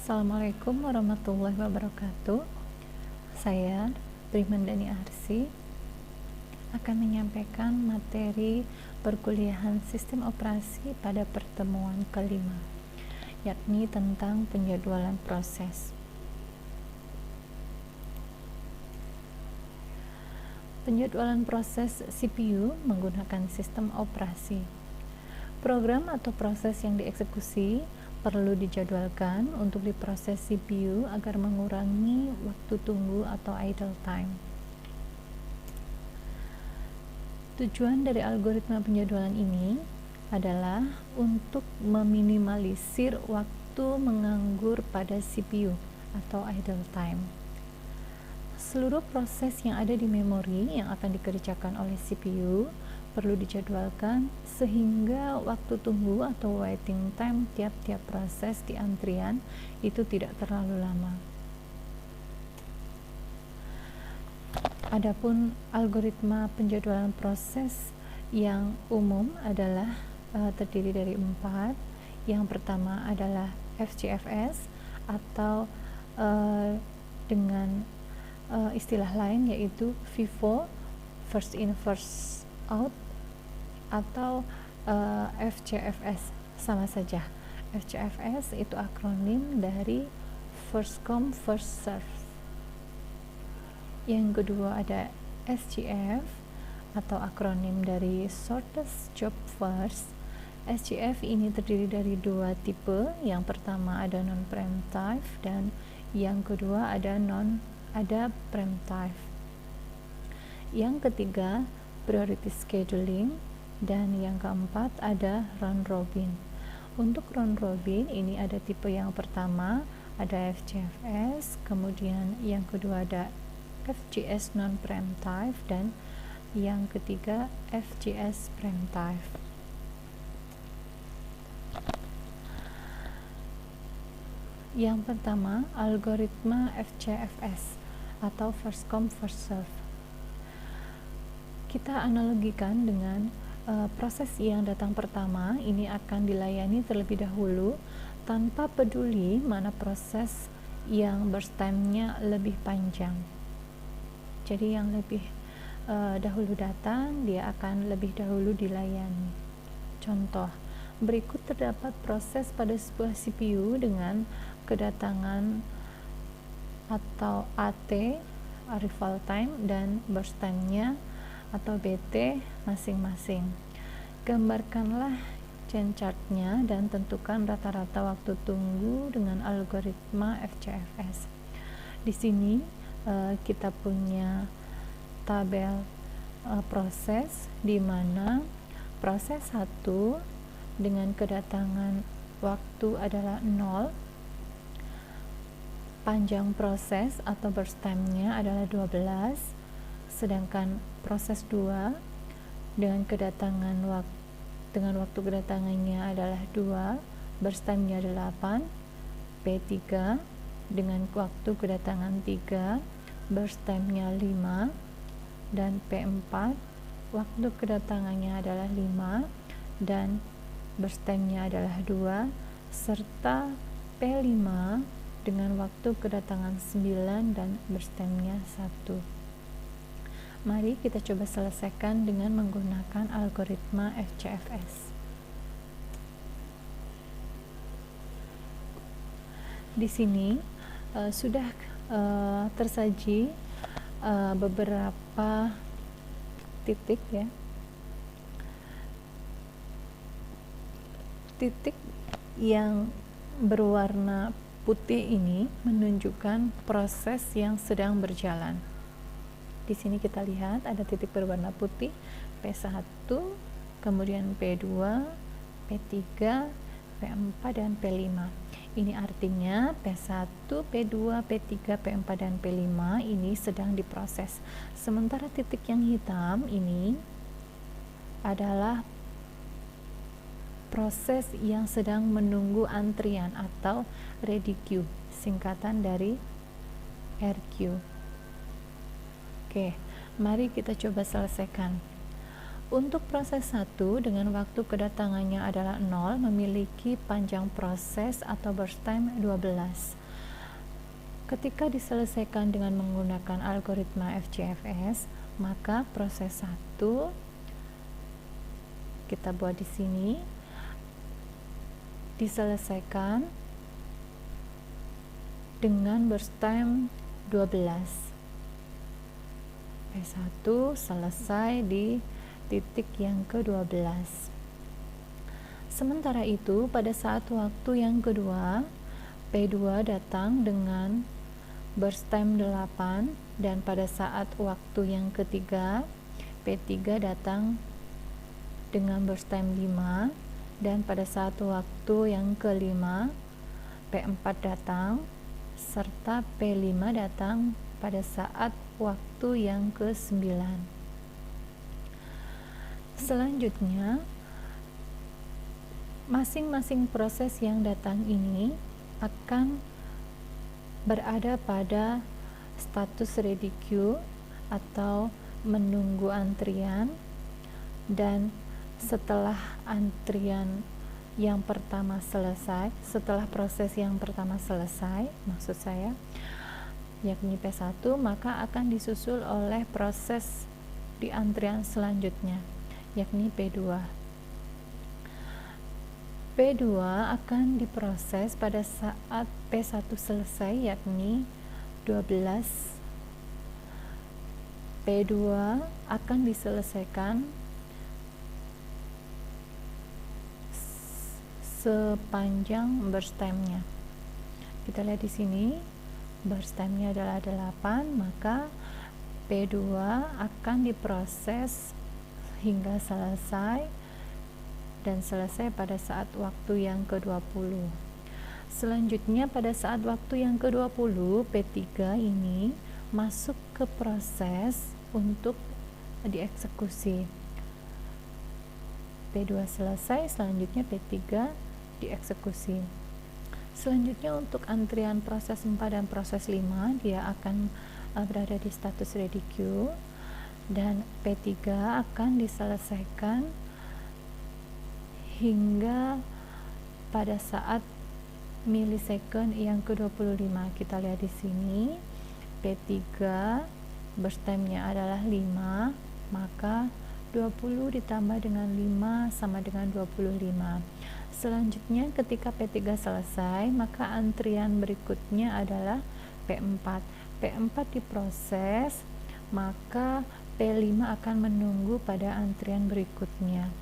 Assalamualaikum warahmatullahi wabarakatuh. Saya, Primandani Arsi, akan menyampaikan materi perkuliahan sistem operasi pada pertemuan kelima, yakni tentang penjadwalan proses. Penjadwalan proses CPU menggunakan sistem operasi. Program atau proses yang dieksekusi perlu dijadwalkan untuk diproses CPU agar mengurangi waktu tunggu atau idle time. Tujuan dari algoritma penjadwalan ini adalah untuk meminimalisir waktu menganggur pada CPU atau idle time. Seluruh proses yang ada di memori yang akan dikerjakan oleh CPU perlu dijadwalkan sehingga waktu tunggu atau waiting time tiap-tiap proses di antrian itu tidak terlalu lama. Adapun algoritma penjadwalan proses yang umum adalah terdiri dari 4. Yang pertama adalah FCFS atau dengan istilah lain yaitu FIFO, first in first out, atau FCFS, sama saja. FCFS itu akronim dari first come first serve. Yang kedua ada SGF atau akronim dari shortest job first. SGF ini terdiri dari 2 tipe. Yang pertama ada non-preemptive dan yang kedua ada preemptive. Yang ketiga priority scheduling, dan yang keempat ada round robin. Untuk round robin ini ada tipe yang pertama ada FCFS, kemudian yang kedua ada FGS non preemptive, dan yang ketiga FGS preemptive. Yang pertama algoritma FCFS atau first come first serve. Kita analogikan dengan proses yang datang pertama ini akan dilayani terlebih dahulu tanpa peduli mana proses yang burst time-nya lebih panjang. Jadi yang lebih dahulu datang dia akan lebih dahulu dilayani. Contoh, berikut terdapat proses pada sebuah CPU dengan kedatangan atau AT arrival time dan burst time-nya atau BT masing-masing. Gambarkanlah chain chart-nya dan tentukan rata-rata waktu tunggu dengan algoritma FCFS. Di sini kita punya tabel proses di mana proses 1 dengan kedatangan waktu adalah 0, panjang proses atau burst time-nya adalah 12, sedangkan proses 2 dengan waktu kedatangannya adalah 2, burst time-nya 8, P3 dengan waktu kedatangan 3, burst time-nya 5, dan P4 waktu kedatangannya adalah 5 dan burst time-nya adalah 2, serta P5 dengan waktu kedatangan 9 dan burst time-nya 1. Mari kita coba selesaikan dengan menggunakan algoritma FCFS. Di sini sudah tersaji beberapa titik ya. Titik yang berwarna putih ini menunjukkan proses yang sedang berjalan. Di sini kita lihat ada titik berwarna putih P1, kemudian P2, P3, P4, dan P5. Ini artinya P1, P2, P3, P4, dan P5 ini sedang diproses. Sementara titik yang hitam ini adalah proses yang sedang menunggu antrian atau ready queue, singkatan dari RQ. Oke, mari kita coba selesaikan. Untuk proses 1 dengan waktu kedatangannya adalah 0 memiliki panjang proses atau burst time 12. Ketika diselesaikan dengan menggunakan algoritma FCFS, maka proses 1 kita buat di sini diselesaikan dengan burst time 12. P1 selesai di titik yang ke-12. Sementara itu, pada saat waktu yang kedua, P2 datang dengan burst time 8, dan pada saat waktu yang ketiga, P3 datang dengan burst time 5, dan pada saat waktu yang kelima, P4 datang, serta P5 datang pada saat waktu yang ke-9. Selanjutnya, masing-masing proses yang datang ini akan berada pada status ready queue atau menunggu antrian, dan setelah antrian yang pertama selesai, setelah proses yang pertama selesai, maksud saya, yakni P1, maka akan disusul oleh proses di antrian selanjutnya, yakni P2. P2 akan diproses pada saat P1 selesai, yakni 12. P2 akan diselesaikan sepanjang burst time-nya. Kita lihat di sini, burst time-nya adalah 8, maka P2 akan diproses hingga selesai, dan selesai pada saat waktu yang ke-20. Selanjutnya, pada saat waktu yang ke-20, P3 ini masuk ke proses untuk dieksekusi. P2 selesai, selanjutnya P3 dieksekusi. Selanjutnya, untuk antrian proses 4 dan proses 5, dia akan berada di status ready queue, dan P3 akan diselesaikan hingga pada saat milisecond yang ke-25. Kita lihat di sini, P3 burst time-nya adalah 5, maka 20 ditambah dengan 5 sama dengan 25. Selanjutnya, ketika P3 selesai, maka antrian berikutnya adalah P4. P4 diproses, maka P5 akan menunggu pada antrian berikutnya.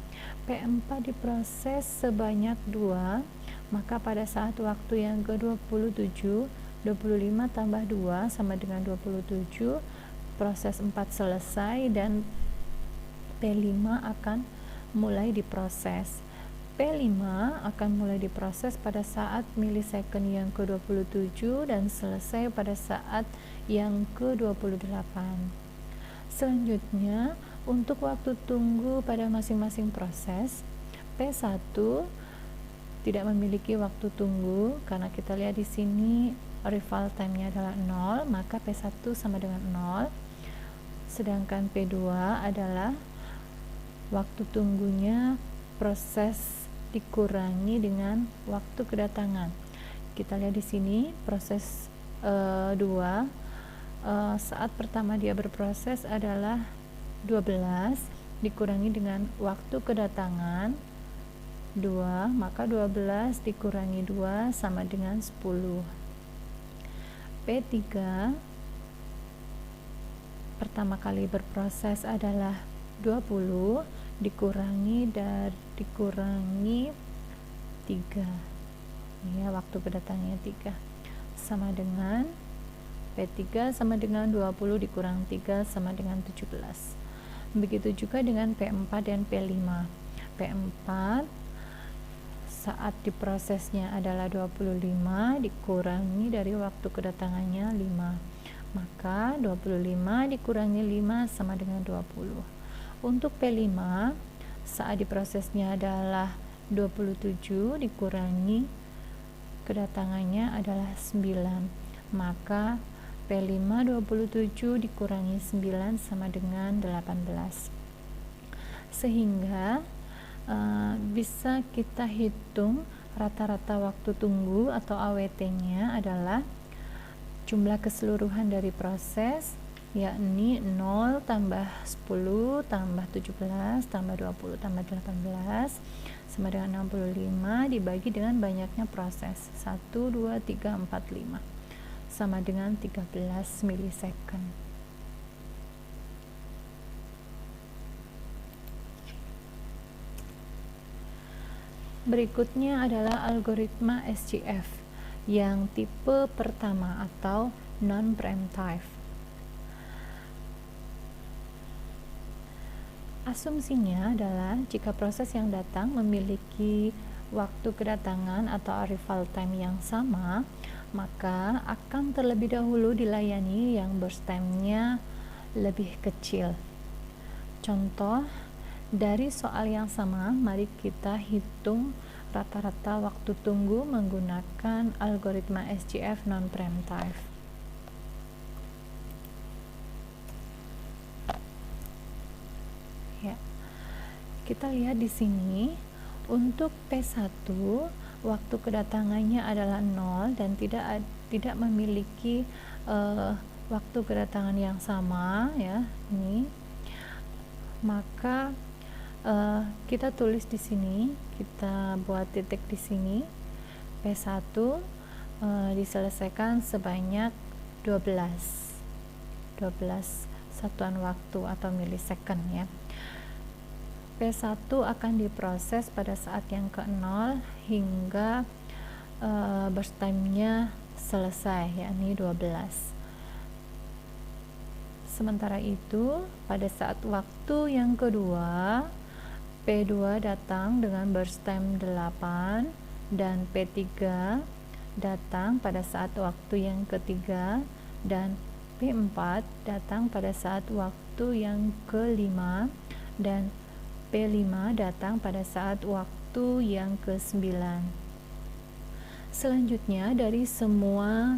P4 diproses sebanyak 2, maka pada saat waktu yang ke-27, 25 tambah 2 sama dengan 27, proses 4 selesai, dan P5 akan mulai diproses. P5 akan mulai diproses pada saat milisecond yang ke-27 dan selesai pada saat yang ke-28. Selanjutnya, untuk waktu tunggu pada masing-masing proses, P1 tidak memiliki waktu tunggu karena kita lihat di sini arrival time-nya adalah 0, maka P1 sama dengan 0. Sedangkan P2 adalah waktu tunggunya proses dikurangi dengan waktu kedatangan. Kita lihat di sini proses 2, saat pertama dia berproses adalah 12 dikurangi dengan waktu kedatangan 2, maka 12 dikurangi 2 sama dengan 10. P3 pertama kali berproses adalah 20 dikurangi 3, ya, waktu kedatangannya 3 sama dengan P3 sama dengan 20 dikurang 3 sama dengan 17. Begitu juga dengan P4 dan P5. P4 saat diprosesnya adalah 25 dikurangi dari waktu kedatangannya 5, maka 25 dikurangi 5 sama dengan 20. Untuk P5 saat diprosesnya adalah 27 dikurangi kedatangannya adalah 9, maka P5 27 dikurangi 9 sama dengan 18. sehingga bisa kita hitung rata-rata waktu tunggu atau AWT-nya adalah jumlah keseluruhan dari proses, yakni 0 tambah 10 tambah 17 tambah 20 tambah 18 sama dengan 65 dibagi dengan banyaknya proses 1, 2, 3, 4, 5 sama dengan 13 milisecond. Berikutnya adalah algoritma SGF yang tipe pertama atau non-preemptive. Asumsinya adalah jika proses yang datang memiliki waktu kedatangan atau arrival time yang sama, maka akan terlebih dahulu dilayani yang burst time-nya lebih kecil. Contoh, dari soal yang sama, mari kita hitung rata-rata waktu tunggu menggunakan algoritma SGF non-preemptive. Ya, kita lihat di sini untuk P1 waktu kedatangannya adalah 0 dan tidak memiliki waktu kedatangan yang sama, ya. Ini, maka kita tulis di sini, kita buat titik di sini. P1 diselesaikan sebanyak 12 satuan waktu atau milisecond, ya. P1 akan diproses pada saat yang ke-0 hingga burst time-nya selesai, yakni 12. Sementara itu, pada saat waktu yang kedua, P2 datang dengan burst time 8 dan P3 datang pada saat waktu yang ketiga dan P4 datang pada saat waktu yang kelima dan P5 datang pada saat waktu yang ke-9. Selanjutnya, dari semua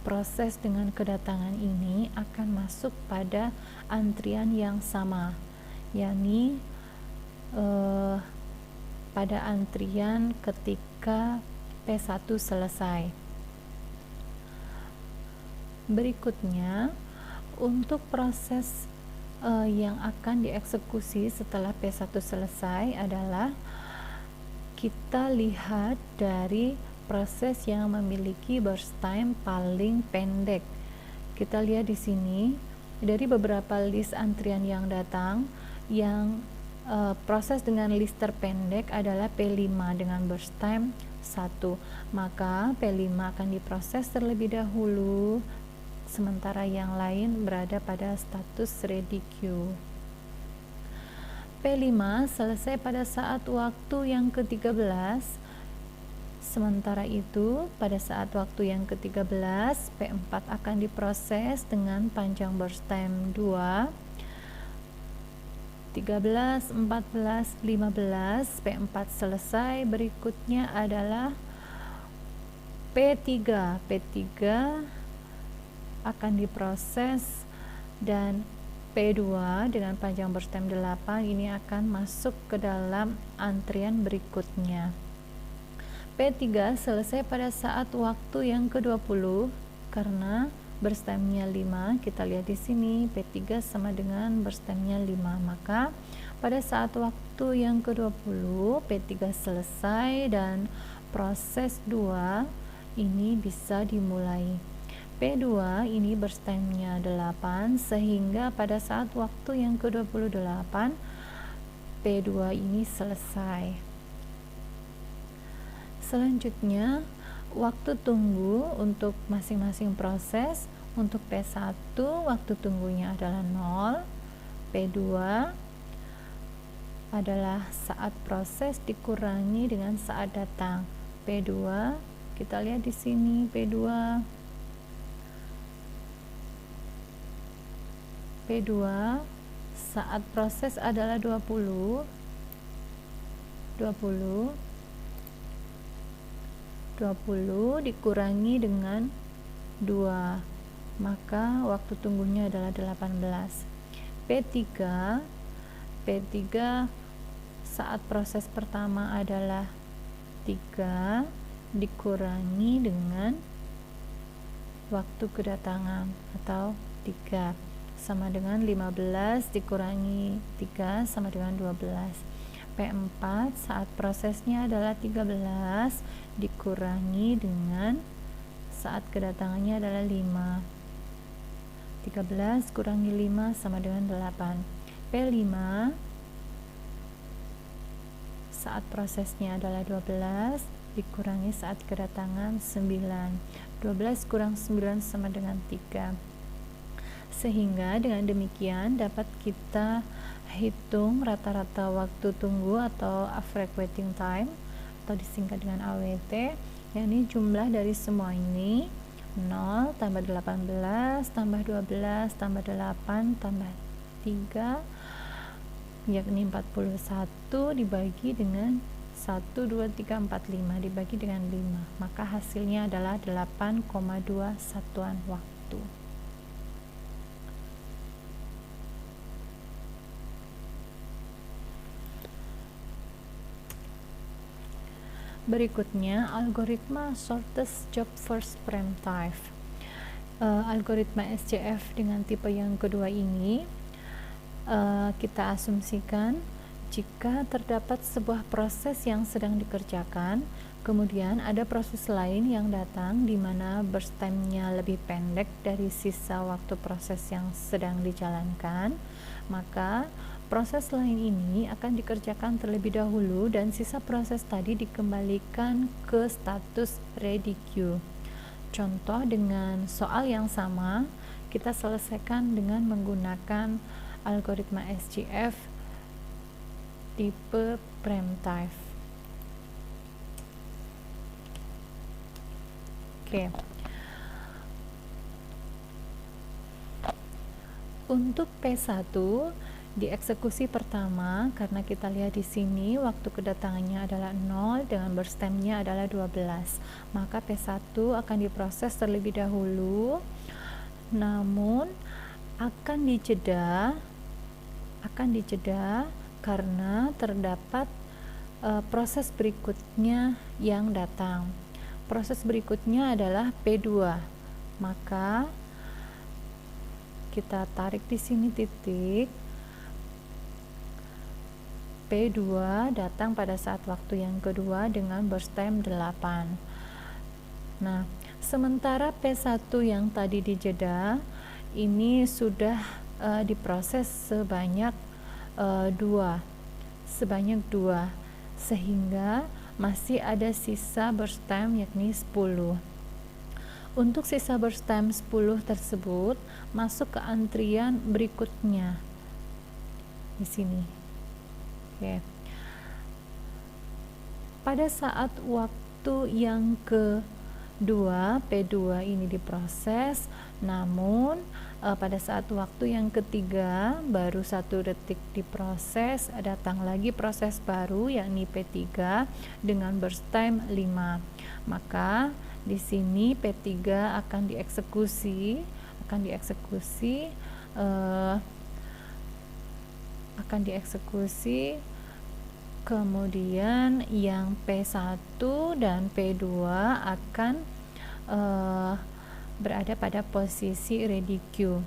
proses dengan kedatangan ini akan masuk pada antrian yang sama, yakni pada antrian ketika P1 selesai. Berikutnya, untuk proses yang akan dieksekusi setelah P1 selesai adalah kita lihat dari proses yang memiliki burst time paling pendek. Kita lihat di sini dari beberapa list antrian yang datang, yang proses dengan list terpendek adalah P5 dengan burst time 1. Maka P5 akan diproses terlebih dahulu, sementara yang lain berada pada status ready queue. P5 selesai pada saat waktu yang ke-13. Sementara itu, pada saat waktu yang ke-13, P4 akan diproses dengan panjang burst time 2, 13, 14, 15, P4 selesai. Berikutnya adalah P3. P3 akan diproses dan P2 dengan panjang burst time 8 ini akan masuk ke dalam antrian berikutnya. P3 selesai pada saat waktu yang ke-20 karena burst time-nya 5. Kita lihat di sini P3 sama dengan burst time-nya 5. Maka pada saat waktu yang ke-20 P3 selesai dan proses 2 ini bisa dimulai. P2 ini burst time-nya 8 sehingga pada saat waktu yang ke-28 P2 ini selesai. Selanjutnya, waktu tunggu untuk masing-masing proses. Untuk P1 waktu tunggunya adalah 0, P2 adalah saat proses dikurangi dengan saat datang. P2 kita lihat di sini, P2 saat proses adalah 20 dikurangi dengan 2, maka waktu tunggunya adalah 18. P3 P3 saat proses pertama adalah 3 dikurangi dengan waktu kedatangan atau 3 sama dengan 15 dikurangi 3 sama dengan 12. P4 saat prosesnya adalah 13 dikurangi dengan saat kedatangannya adalah 5. 13 kurangi 5 sama dengan 8. P5 saat prosesnya adalah 12 dikurangi saat kedatangan 9. 12 kurang 9 sama dengan 3. Sehingga dengan demikian dapat kita hitung rata-rata waktu tunggu atau average waiting time atau disingkat dengan AWT, yakni jumlah dari semua ini 0 tambah 18 tambah 12 tambah 8 tambah 3 yakni 41 dibagi dengan 1, 2, 3, 4, 5 dibagi dengan 5, maka hasilnya adalah 8,2 satuan waktu. Berikutnya, algoritma shortest job first preemptive. Algoritma SJF dengan tipe yang kedua ini kita asumsikan jika terdapat sebuah proses yang sedang dikerjakan, kemudian ada proses lain yang datang di mana burst time-nya lebih pendek dari sisa waktu proses yang sedang dijalankan, maka proses lain ini akan dikerjakan terlebih dahulu dan sisa proses tadi dikembalikan ke status ready queue. Contoh dengan soal yang sama, kita selesaikan dengan menggunakan algoritma SJF tipe preemptive. Oke. Untuk P1 di eksekusi pertama, karena kita lihat di sini waktu kedatangannya adalah 0 dengan burst time-nya adalah 12, maka P1 akan diproses terlebih dahulu, namun akan dijeda karena terdapat proses berikutnya yang datang. Proses berikutnya adalah P2, maka kita tarik di sini titik. P2 datang pada saat waktu yang kedua dengan burst time 8. Nah, sementara P1 yang tadi dijeda ini sudah diproses sebanyak 2, sehingga masih ada sisa burst time yakni 10. Untuk sisa burst time 10 tersebut masuk ke antrian berikutnya di sini. Oke. Pada saat waktu yang kedua, P2 ini diproses, namun pada saat waktu yang ketiga baru 1 detik diproses, datang lagi proses baru yakni P3 dengan burst time 5. Maka di sini P3 akan dieksekusi kemudian yang P1 dan P2 akan berada pada posisi ready queue.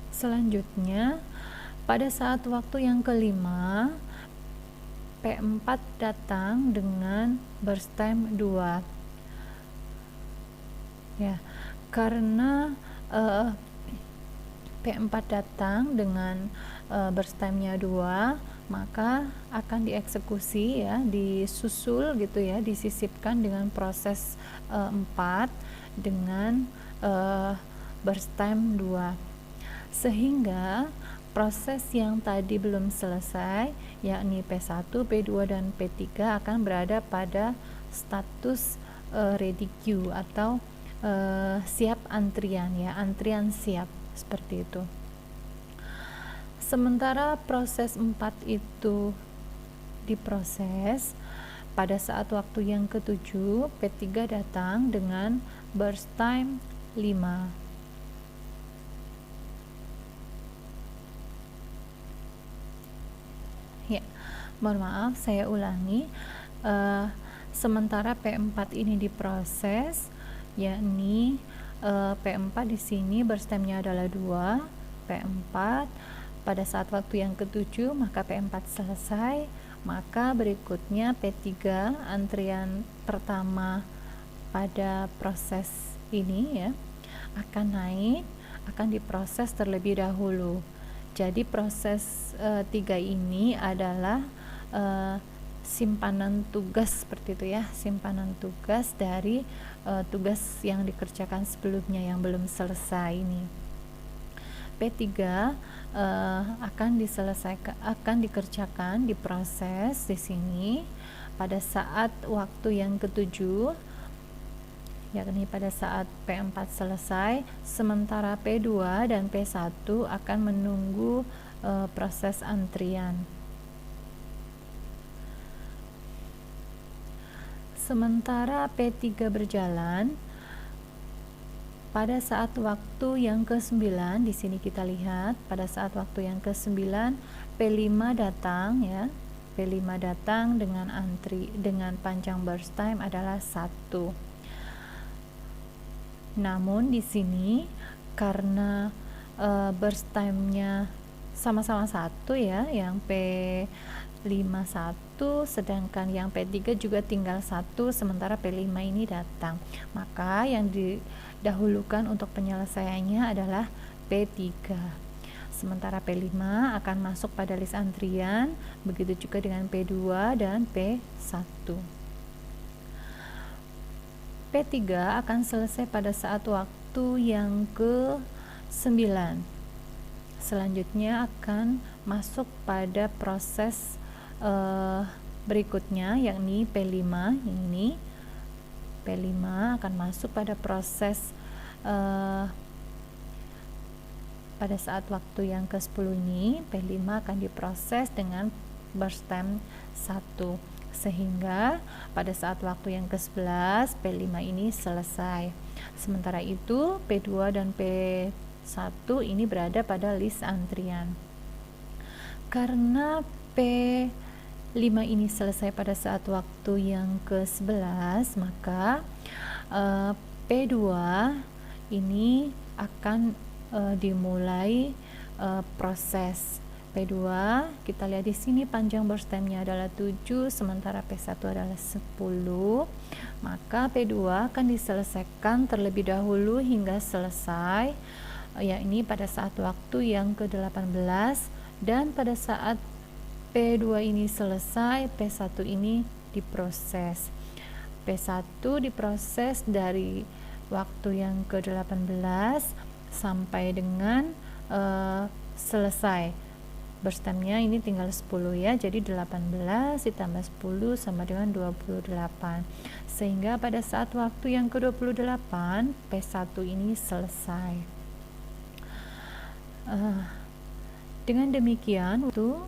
Selanjutnya, pada saat waktu yang kelima, P4 datang dengan burst time 2. Ya, karena P4 datang dengan burst time-nya 2, maka akan dieksekusi ya, disusul gitu ya, disisipkan dengan proses 4 dengan burst time 2. Sehingga proses yang tadi belum selesai yakni P1, P2 dan P3 akan berada pada status ready queue atau siap antrian ya, antrian siap seperti itu. Sementara proses 4 itu diproses pada saat waktu yang ke-7, P3 datang dengan burst time 5. mohon maaf, saya ulangi. Sementara P4 ini diproses, yakni P4 di sini berstemnya adalah 2, P4 pada saat waktu yang ke-7 maka P4 selesai, maka berikutnya P3 antrian pertama pada proses ini ya akan naik, akan diproses terlebih dahulu. Jadi proses 3 ini adalah simpanan tugas seperti itu ya, simpanan tugas dari tugas yang dikerjakan sebelumnya yang belum selesai ini. P3 akan dikerjakan, diproses di sini pada saat waktu yang ke-7, yakni pada saat P4 selesai, sementara P2 dan P1 akan menunggu proses antrian. Sementara P3 berjalan, pada saat waktu yang ke-9, di sini kita lihat pada saat waktu yang ke-9 P5 datang ya. P5 datang dengan panjang burst time adalah 1. Namun di sini karena burst time-nya sama-sama 1 ya, yang P5 1, sedangkan yang P3 juga tinggal 1, sementara P5 ini datang, maka yang didahulukan untuk penyelesaiannya adalah P3. Sementara P5 akan masuk pada list antrian, begitu juga dengan P2 dan P1. P3 akan selesai pada saat waktu yang ke-9. Selanjutnya akan masuk pada proses berikutnya, yakni P5 ini. P5 akan masuk pada proses pada saat waktu yang ke-10 ini. P5 akan diproses dengan burst time 1, sehingga pada saat waktu yang ke-11 P5 ini selesai. Sementara itu P2 dan P1 ini berada pada list antrian. Karena P5 ini selesai pada saat waktu yang ke-11, maka P2 ini akan dimulai proses. P2 kita lihat di sini panjang burst time-nya adalah 7, sementara P1 adalah 10. Maka P2 akan diselesaikan terlebih dahulu hingga selesai, yakni pada saat waktu yang ke-18, dan pada saat P2 ini selesai, P1 ini diproses. P1 diproses dari waktu yang ke-18 sampai dengan selesai. Burst time-nya ini tinggal 10 ya, jadi 18 ditambah 10 sama dengan 28, sehingga pada saat waktu yang ke-28 P1 ini selesai. Dengan demikian itu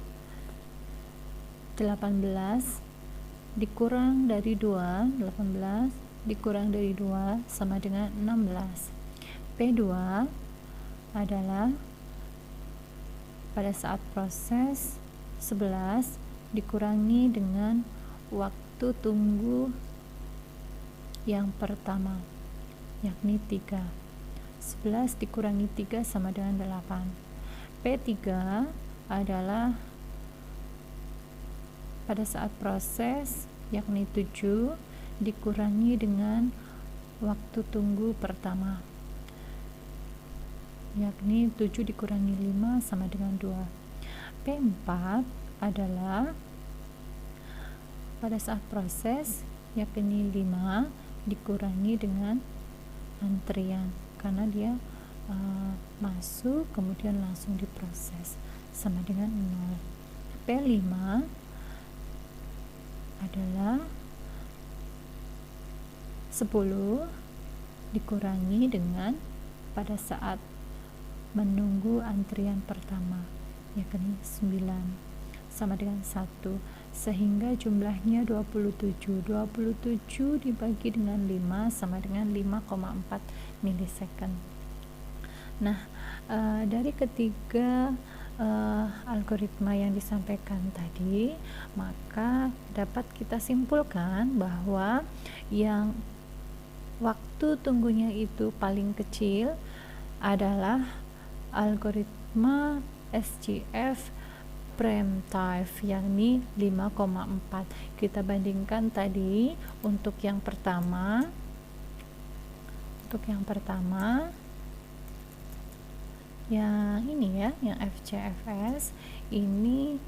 18 dikurang dari 2, 18 dikurang dari 2 sama dengan 16. P2 adalah pada saat proses 11 dikurangi dengan waktu tunggu yang pertama, yakni 3. 11 dikurangi 3 sama dengan 8. P3 adalah pada saat proses, yakni 7 dikurangi dengan waktu tunggu pertama, yakni 7 dikurangi 5 sama dengan 2. P4 adalah pada saat proses, yakni 5 dikurangi dengan antrian, karena dia masuk kemudian langsung diproses, sama dengan 0. P5 adalah 10 dikurangi dengan pada saat menunggu antrian pertama, yakni 9 sama dengan 1, sehingga jumlahnya 27. 27 dibagi dengan 5 sama dengan 5,4 milisecond. Nah, dari ketiga algoritma yang disampaikan tadi, maka dapat kita simpulkan bahwa yang waktu tunggunya itu paling kecil adalah algoritma SGF prime time, yakni 5,4. Kita bandingkan tadi untuk yang pertama yang ini ya, yang FCFS ini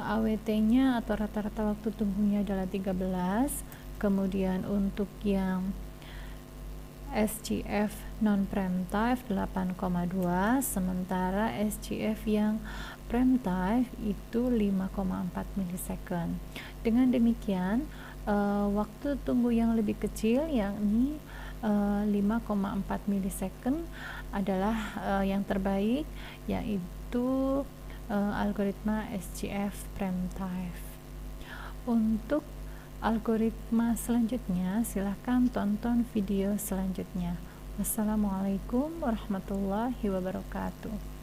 AWT-nya atau rata-rata waktu tunggunya adalah 13. Kemudian untuk yang SGF non prime time 8,2, sementara SGF yang prime time itu 5,4 milisecond. Dengan demikian waktu tunggu yang lebih kecil yakni 5,4 milisecond adalah yang terbaik, yaitu algoritma SGF prime time. Untuk algoritma selanjutnya silahkan tonton video selanjutnya. Wassalamualaikum warahmatullahi wabarakatuh.